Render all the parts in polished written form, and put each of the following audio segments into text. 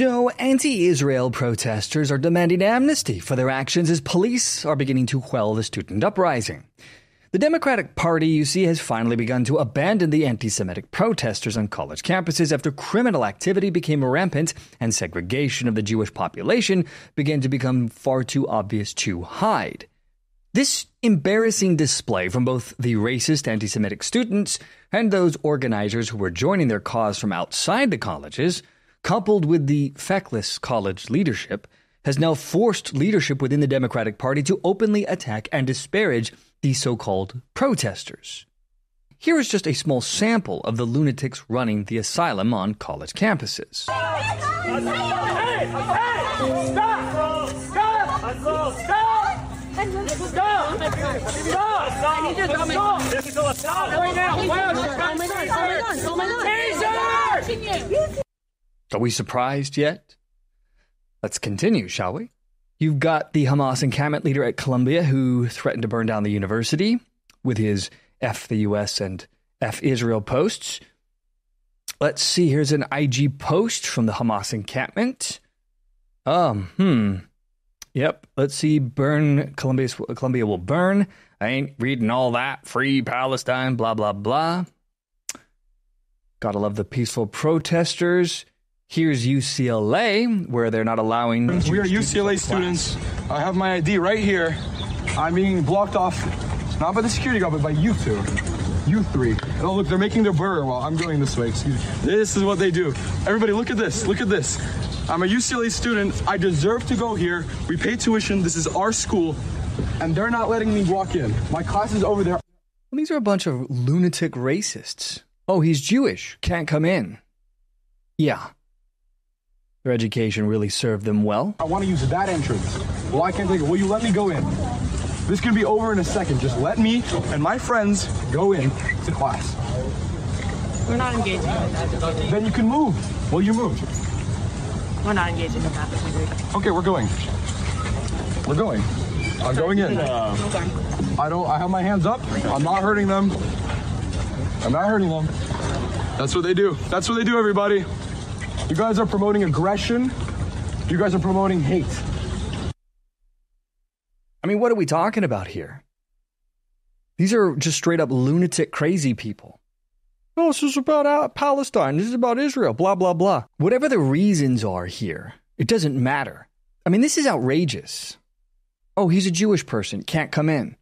So, anti-Israel protesters are demanding amnesty for their actions as police are beginning to quell the student uprising. The Democratic Party, you see, has finally begun to abandon the anti-Semitic protesters on college campuses after criminal activity became rampant and segregation of the Jewish population began to become far too obvious to hide. This embarrassing display from both the racist anti-Semitic students and those organizers who were joining their cause from outside the colleges, coupled with the feckless college leadership, has now forced leadership within the Democratic Party to openly attack and disparage these so-called protesters. Here is just a small sample of the lunatics running the asylum on college campuses. Hey! Stop! Stop! Stop! Are we surprised yet? Let's continue, shall we? You've got the Hamas encampment leader at Columbia who threatened to burn down the university with his F the US and F Israel posts. Let's see, here's an IG post from the Hamas encampment. Yep, let's see, Columbia will burn. I ain't reading all that. Free Palestine, blah, blah, blah. Gotta love the peaceful protesters. Here's UCLA, where they're not allowing... We are UCLA students. I have my ID right here. I'm being blocked off, not by the security guard, but by you two. You three. And oh, look, they're making their burger while I'm going this way. Excuse me. This is what they do. Everybody, look at this. Look at this. I'm a UCLA student. I deserve to go here. We pay tuition. This is our school. And they're not letting me walk in. My class is over there. Well, these are a bunch of lunatic racists. Oh, he's Jewish. Can't come in. Yeah. Their education really served them well. I want to use that entrance. Well, I can't take it. Will you let me go in? This can be over in a second. Just let me and my friends go in to class. We're not engaging with that. Then you can move. Well, you move. We're not engaging with that. Okay, we're going. We're going. I'm going in. I have my hands up. I'm not hurting them. I'm not hurting them. That's what they do. That's what they do, everybody. You guys are promoting aggression. You guys are promoting hate. I mean, what are we talking about here? These are just straight up lunatic crazy people. Oh, this is about Palestine. This is about Israel, blah, blah, blah. Whatever the reasons are here, it doesn't matter. I mean, this is outrageous. Oh, he's a Jewish person. Can't come in.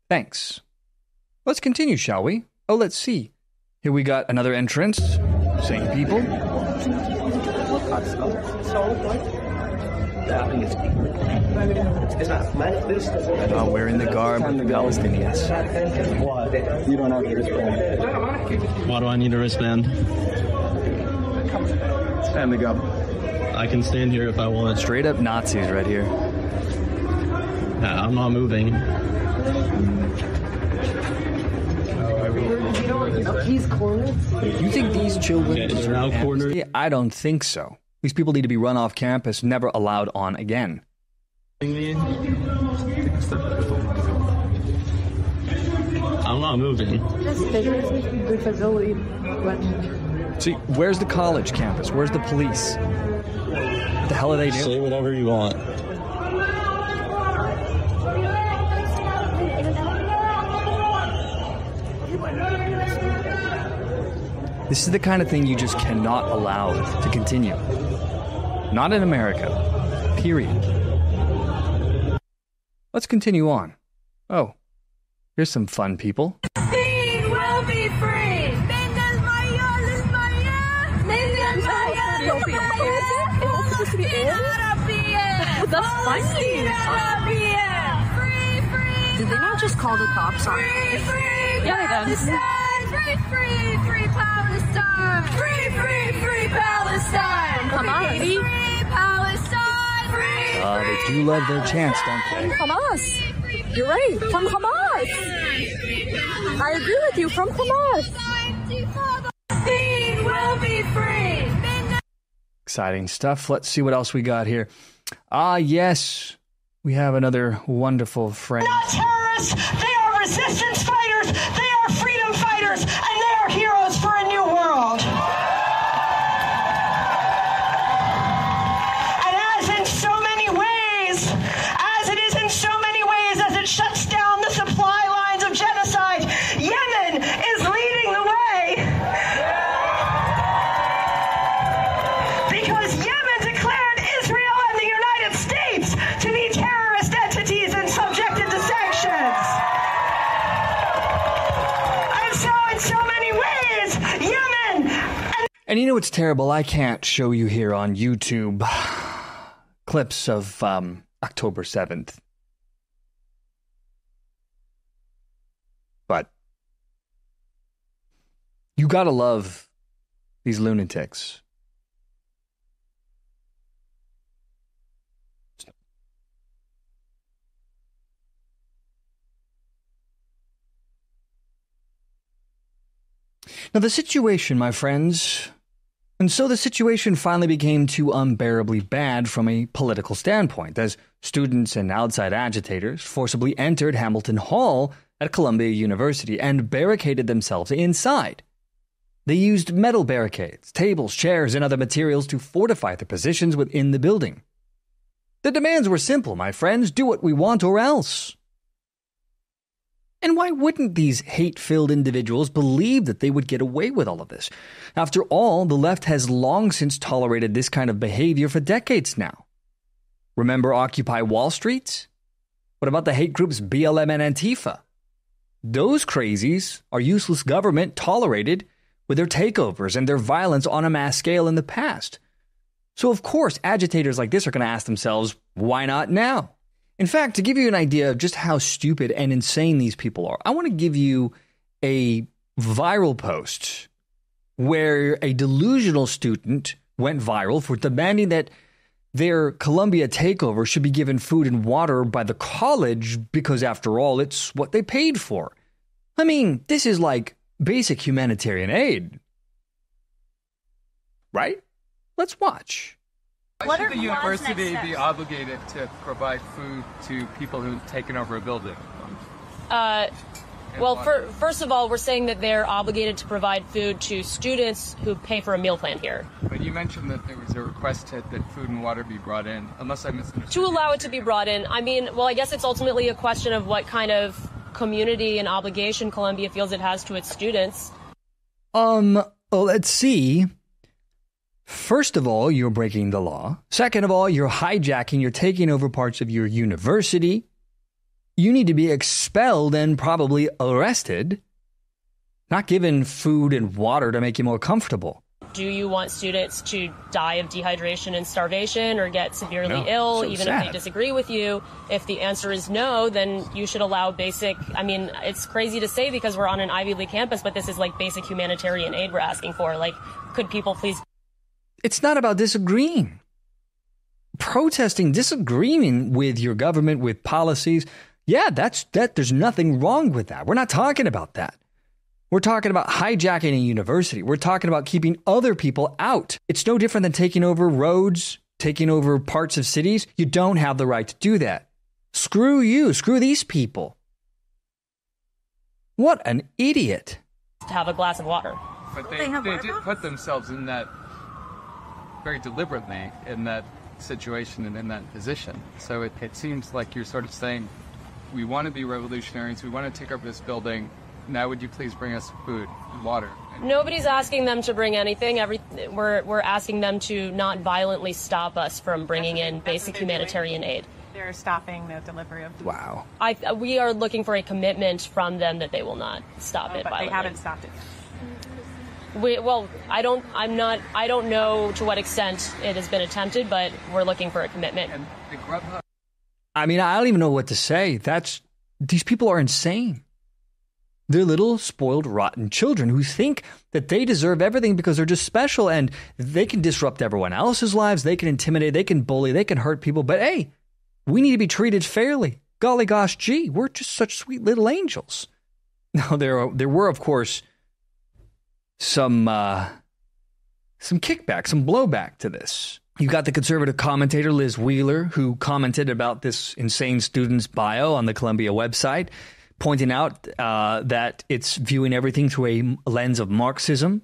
Thanks. Let's continue, shall we? Oh, let's see. Here we got another entrance. Same people. Wearing the garb of the Palestinians. You don't have a wristband. Why do I need a wristband? Stand the gum. I can stand here if I want. Straight up Nazis right here. Nah, I'm not moving. He's cornered. You think these children... Is now cornered? I don't think so. These people need to be run off campus, never allowed on again. I'm not moving. Good facility, but... See, where's the college campus? Where's the police? What the hell are they doing? Say whatever you want. This is the kind of thing you just cannot allow to continue. Not in America. Period. Let's continue on. Oh, here's some fun people. Palestine will be free! Did they not just call the cops on? Yeah, they did. Free Palestine! Free Palestine! Come on. Free Palestine! They do love their chants, don't they? Hamas. You're right. From Hamas. I agree with you. From Hamas. Palestine will be free! Exciting stuff. Let's see what else we got here. Ah, yes. We have another wonderful friend. Not terrorists. They are resistance fighters. They are freedom fighters. And they are heroes for a new world. because Yemen declared Israel and the United States to be terrorist entities and subjected to sanctions. And so in so many ways, Yemen And you know what's terrible? I can't show you here on YouTube clips of October 7th. But you gotta love these lunatics. Now, the situation, my friends, and so the situation finally became too unbearably bad from a political standpoint, as students and outside agitators forcibly entered Hamilton Hall at Columbia University and barricaded themselves inside. They used metal barricades, tables, chairs, and other materials to fortify their positions within the building. The demands were simple, my friends: do what we want or else. And why wouldn't these hate-filled individuals believe that they would get away with all of this? After all, the left has long since tolerated this kind of behavior for decades now. Remember Occupy Wall Street? What about the hate groups BLM and Antifa? Those crazies are useless government tolerated with their takeovers and their violence on a mass scale in the past. So of course, agitators like this are going to ask themselves, why not now? In fact, to give you an idea of just how stupid and insane these people are, I want to give you a viral post where a delusional student went viral for demanding that their Columbia takeover should be given food and water by the college because, after all, it's what they paid for. I mean, this is like basic humanitarian aid. Right? Let's watch. Why should the university be obligated to provide food to people who've taken over a building? First of all, we're saying that they're obligated to provide food to students who pay for a meal plan here. But you mentioned that there was a request that food and water be brought in, unless I misunderstood. To allow it to be brought in. I mean, well, I guess it's ultimately a question of what kind of community and obligation Columbia feels it has to its students. Well, let's see. First of all, you're breaking the law. Second of all, you're hijacking, you're taking over parts of your university. You need to be expelled and probably arrested, not given food and water to make you more comfortable. Do you want students to die of dehydration and starvation or get severely ill, even if they disagree with you? If the answer is no, then you should allow basic, I mean, it's crazy to say because we're on an Ivy League campus, but this is like basic humanitarian aid we're asking for. Like, could people please... It's not about disagreeing. Protesting, disagreeing with your government, with policies, yeah, there's nothing wrong with that. We're not talking about that. We're talking about hijacking a university. We're talking about keeping other people out. It's no different than taking over roads, taking over parts of cities. You don't have the right to do that. Screw you. Screw these people. What an idiot. To have a glass of water. But they did put themselves in that very deliberately in that situation and in that position. So it seems like you're sort of saying, we want to be revolutionaries, we want to take over this building, now would you please bring us food and water? Nobody's asking them to bring anything. We're asking them to not violently stop us from bringing in basic humanitarian aid. They're stopping the delivery of food. Wow. We are looking for a commitment from them that they will not stop it but violently. They haven't stopped it. I don't know to what extent it has been attempted, but we're looking for a commitment. And the Grubhub. I mean, I don't even know what to say. These people are insane. They're little, spoiled, rotten children who think that they deserve everything because they're just special and they can disrupt everyone else's lives. They can intimidate, they can bully, they can hurt people. But hey, we need to be treated fairly. Golly gosh, gee, we're just such sweet little angels. Now, there were, of course, some kickback, some blowback to this. You got the conservative commentator Liz Wheeler, who commented about this insane student's bio on the Columbia website, pointing out that it's viewing everything through a lens of Marxism,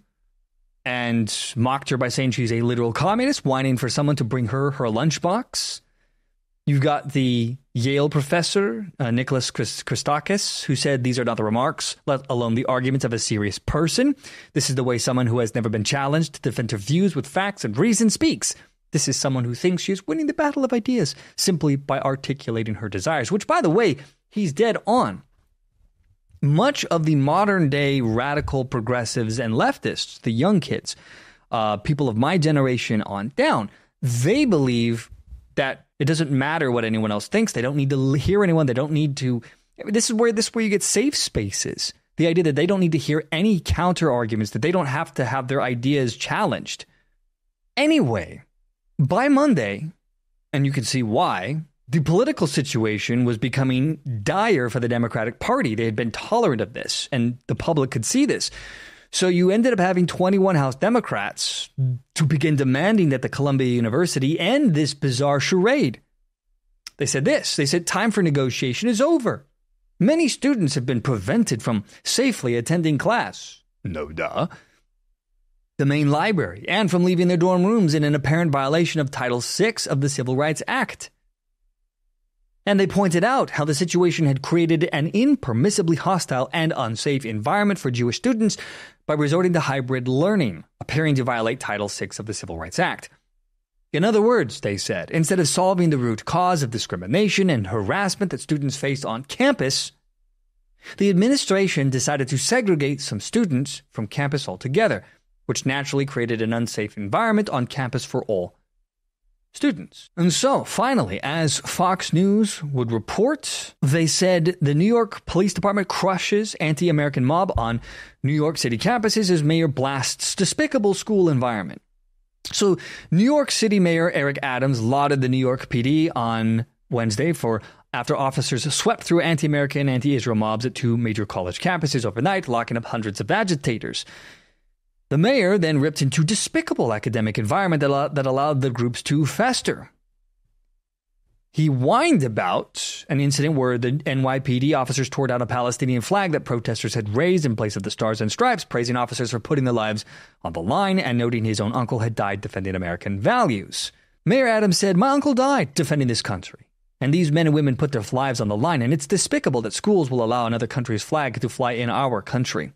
and mocked her by saying she's a literal communist, whining for someone to bring her lunchbox. You've got the Yale professor Nicholas Christakis, who said these are not the remarks, let alone the arguments of a serious person. This is the way someone who has never been challenged to defend her views with facts and reason speaks. This is someone who thinks she is winning the battle of ideas simply by articulating her desires, which, by the way, he's dead on. Much of the modern day radical progressives and leftists, the young kids, people of my generation on down, they believe that it doesn't matter what anyone else thinks. They don't need to hear anyone. They don't need to. This is where you get safe spaces. The idea that they don't need to hear any counter arguments, that they don't have to have their ideas challenged. Anyway, by Monday, and you can see why, the political situation was becoming dire for the Democratic Party. They had been tolerant of this, and the public could see this. So you ended up having 21 House Democrats to begin demanding that the Columbia University end this bizarre charade. They said this. They said time for negotiation is over. Many students have been prevented from safely attending class. No duh. The main library, and from leaving their dorm rooms in an apparent violation of Title VI of the Civil Rights Act. And they pointed out how the situation had created an impermissibly hostile and unsafe environment for Jewish students by resorting to hybrid learning, appearing to violate Title VI of the Civil Rights Act. In other words, they said, instead of solving the root cause of discrimination and harassment that students faced on campus, the administration decided to segregate some students from campus altogether, which naturally created an unsafe environment on campus for all students. And so, finally, as Fox News would report, they said the New York Police Department crushes anti-American mob on New York City campuses as mayor blasts despicable school environment. So, New York City Mayor Eric Adams lauded the New York PD on Wednesday after officers swept through anti-American, anti-Israel mobs at two major college campuses overnight, locking up hundreds of agitators. The mayor then ripped into despicable academic environment that allowed the groups to fester. He whined about an incident where the NYPD officers tore down a Palestinian flag that protesters had raised in place of the Stars and Stripes, praising officers for putting their lives on the line and noting his own uncle had died defending American values. Mayor Adams said, "My uncle died defending this country, and these men and women put their lives on the line, and it's despicable that schools will allow another country's flag to fly in our country."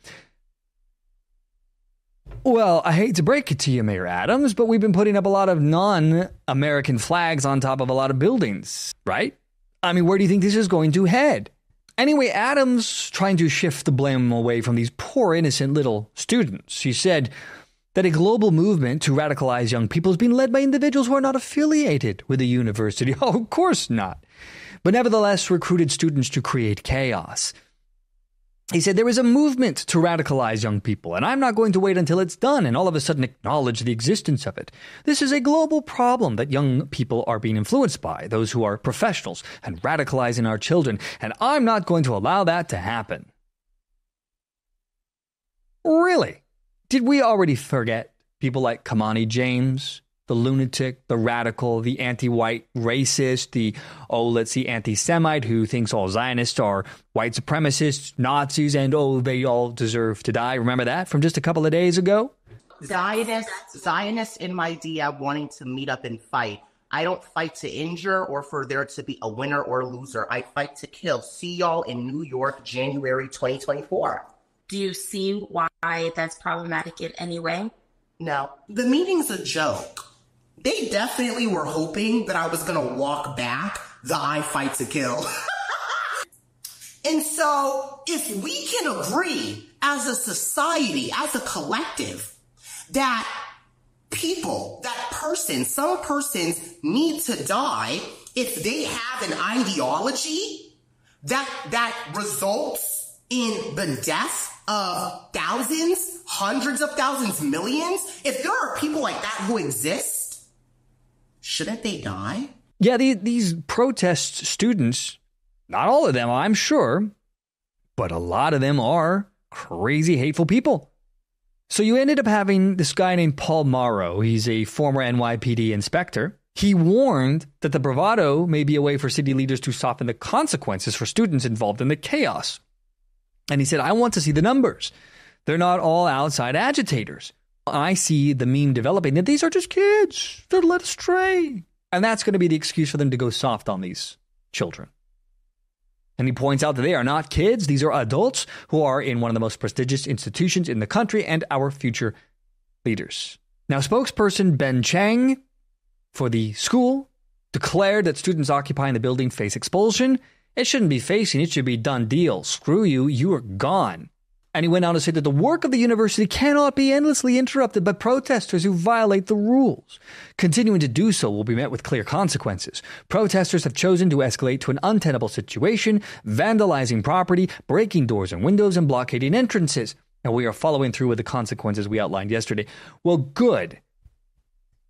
Well, I hate to break it to you, Mayor Adams, but we've been putting up a lot of non-American flags on top of a lot of buildings, right? I mean, where do you think this is going to head? Anyway, Adams trying to shift the blame away from these poor, innocent little students. He said that a global movement to radicalize young people is being led by individuals who are not affiliated with the university. Oh, of course not. But nevertheless recruited students to create chaos. He said there is a movement to radicalize young people, and I'm not going to wait until it's done and all of a sudden acknowledge the existence of it. This is a global problem that young people are being influenced by, those who are professionals, and radicalizing our children, and I'm not going to allow that to happen. Really? Did we already forget people like Kamani James, the lunatic, the radical, the anti-white racist, the, anti-Semite who thinks all Zionists are white supremacists, Nazis, and they all deserve to die? Remember that from just a couple of days ago? Zionists in my DM wanting to meet up and fight. I don't fight to injure or for there to be a winner or loser. I fight to kill. See y'all in New York, January 2024. Do you see why that's problematic in any way? No. The meeting's a joke. They definitely were hoping that I was going to walk back the I fight to kill. And so if we can agree as a society, as a collective, that some persons need to die if they have an ideology that results in the death of thousands, hundreds of thousands, millions, if there are people like that who exist, shouldn't they die? Yeah, these protest students, not all of them, I'm sure, but a lot of them are crazy, hateful people. So you ended up having this guy named Paul Morrow. He's a former NYPD inspector. He warned that the bravado may be a way for city leaders to soften the consequences for students involved in the chaos. And he said, I want to see the numbers. They're not all outside agitators. I see the meme developing that these are just kids. They're led astray. And that's going to be the excuse for them to go soft on these children. And he points out that they are not kids. These are adults who are in one of the most prestigious institutions in the country and our future leaders. Now, spokesperson Ben Chang for the school declared that students occupying the building face expulsion. It shouldn't be facing, it should be done deal. Screw you, you are gone. And he went on to say that the work of the university cannot be endlessly interrupted by protesters who violate the rules. Continuing to do so will be met with clear consequences. Protesters have chosen to escalate to an untenable situation, vandalizing property, breaking doors and windows, and blockading entrances. And we are following through with the consequences we outlined yesterday. Well, good.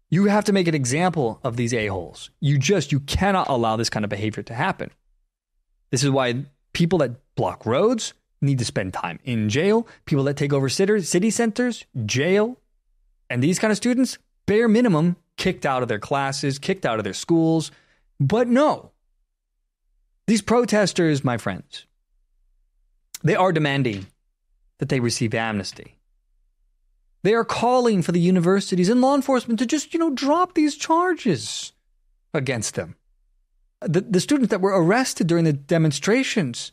You have to make an example of these a-holes. You cannot allow this kind of behavior to happen. This is why people that block roads need to spend time in jail. People that take over city centers, jail. And these kind of students, bare minimum, kicked out of their classes, kicked out of their schools. But no. These protesters, my friends, they are demanding that they receive amnesty. They are calling for the universities and law enforcement to just, drop these charges against them. The students that were arrested during the demonstrations,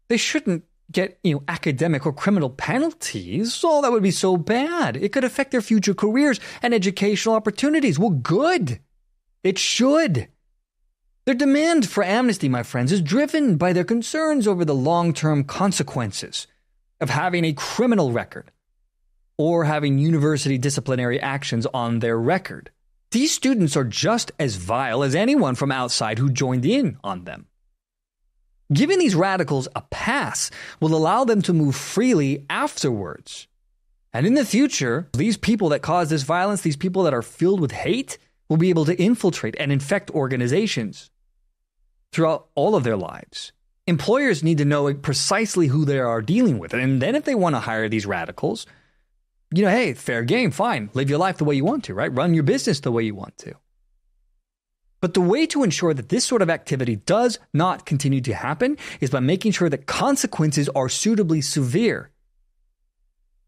they shouldn't get, academic or criminal penalties. Oh, that would be so bad. It could affect their future careers and educational opportunities. Well, good. It should. Their demand for amnesty, my friends, is driven by their concerns over the long-term consequences of having a criminal record or having university disciplinary actions on their record. These students are just as vile as anyone from outside who joined in on them. Giving these radicals a pass will allow them to move freely afterwards. And in the future, these people that cause this violence, these people that are filled with hate, will be able to infiltrate and infect organizations throughout all of their lives. Employers need to know precisely who they are dealing with. And then if they want to hire these radicals, hey, fair game, fine. Live your life the way you want to, right? Run your business the way you want to. But the way to ensure that this sort of activity does not continue to happen is by making sure that consequences are suitably severe.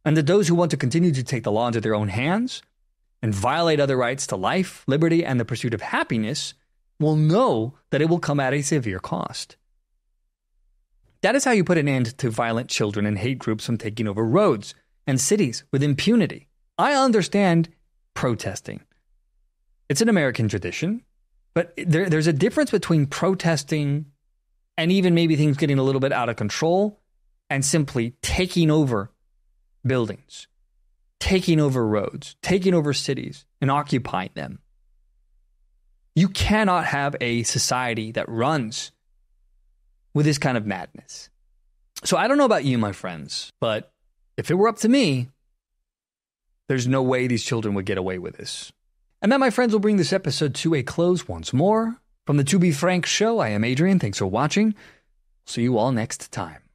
And that those who want to continue to take the law into their own hands and violate other rights to life, liberty, and the pursuit of happiness will know that it will come at a severe cost. That is how you put an end to violent children and hate groups from taking over roads and cities with impunity. I understand protesting. It's an American tradition, but there's a difference between protesting and even maybe things getting a little bit out of control and simply taking over buildings, taking over roads, taking over cities, and occupying them. You cannot have a society that runs with this kind of madness. So I don't know about you, my friends, but if it were up to me, there's no way these children would get away with this. And that, my friends, will bring this episode to a close once more. From the To Be Frank show, I am Adrian. Thanks for watching. See you all next time.